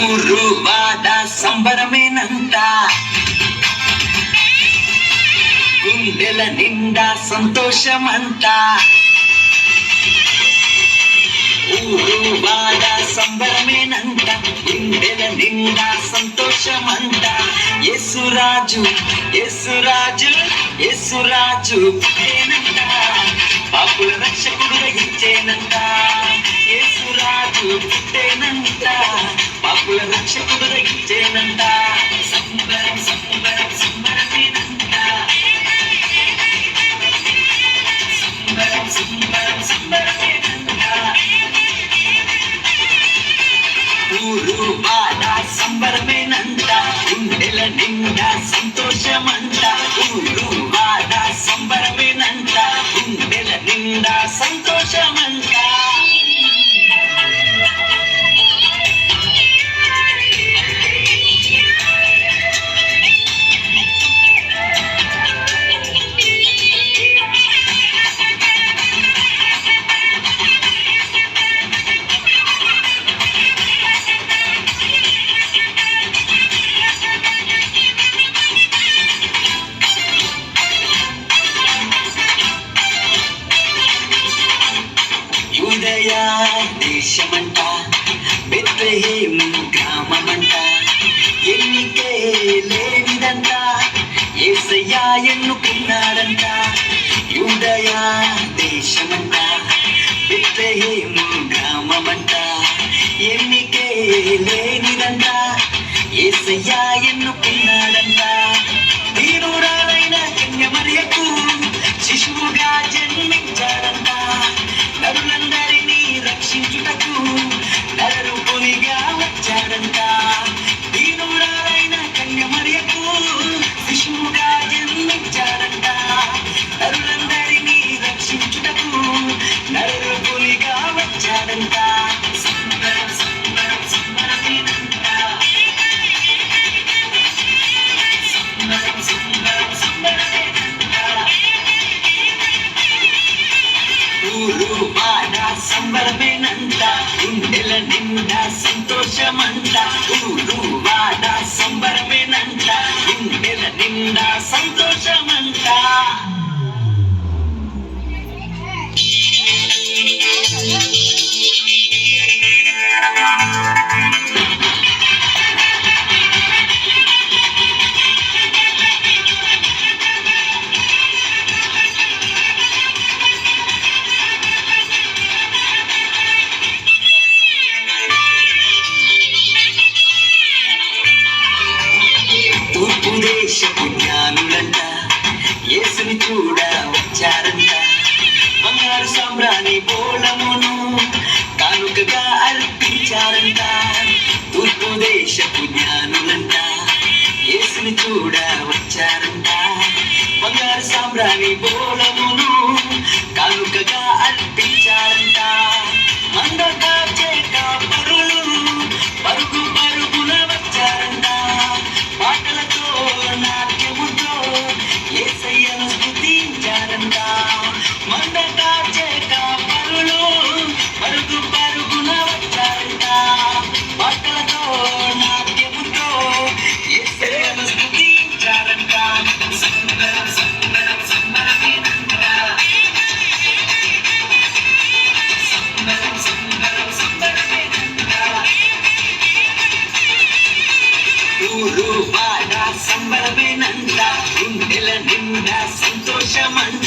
ఊరు వాడ సంబరమేనంట, గుండెల నిండా సంతోషమంట. ఊరు వాడ సంబరమేనంట, గుండెల నిండా సంతోషమంట. యేసురాజు యేసురాజు యేసురాజు పుట్టేనంట, పాపుల రక్షకుడుగా ఇచ్చేనంట. యేసురాజు పుట్టేనంట, పాపుల రక్షకుడుగా ఇచ్చేనంట. సంబరం సంబరం సంబరమేనంట, సంబరం సంబరం సంబరమేనంట. ఊరు వాడ సంబరమేనంట, గుండెల నిండా సంతోషమంట. ఊరు వాడ సంబరమేనంట, గుండెల నిండా సంతోషమంట. యూదయా దేశమంట, బెత్లెహేము గ్రామమంట, ఎన్నికే లేనిదంట, యేసయ్యా ఎన్నుకున్నాడంట. యూదయా దేశమంట, బెత్లెహేము గ్రామమంట, ఎన్నికే లేనిదంట, యేసయ్యా ఎన్నుకున్నాడంట. దీనురాలైన కన్యమరియకు శిశువుగా జన్మించాడంట, నరులందరినీ రక్షించుటకు నరరూపునిగా వచ్చాడంట. దీనురాలైన కన్యమరియకు శిశువుగా జన్మించాడంట, నరులందరినీ రక్షించుటకు నరరూపునిగా వచ్చాడంట. సంబరం సంబరం సంబరమేనంట, సంబరం సంబరం సంబరమేనంట. ఊరు వాడ సంబరమేనంట, గుండెల నిండా సంతోషమంట. ఊరు వాడ సంబరమేనంట, గుండెల నిండా సంతోషమంట. తూర్పు దేశపు జ్ఞానులంట, యేసుని చూడ వచ్చారంట. బంగారు సాంబ్రాణి బోళమును కానుకగా అర్పించారంట. తూర్పు దేశపు జ్ఞానులంట, యేసుని చూడ వచ్చారంట. బంగారు సాంబ్రాణి బోళమును కానుకగా అర్పించారంట. మందకాచే కాపరులు పరుగు పరుగున వచ్చారంట. పాటలతో నాట్యముతో యేసయ్యను స్తుతించారంట. మందకాచే కాపరులు పరుగు పరుగున వచ్చారంట. పాటలతో నాట్యముతో యేసయ్యను స్తుతించారంట. సంబరం సంబరం సంబరమేనంట, సంబరం సంబరం సంబరమేనంట. ఊరు వాడ సంబరమేనంట, గుండెల నిండా సంతోషమంట.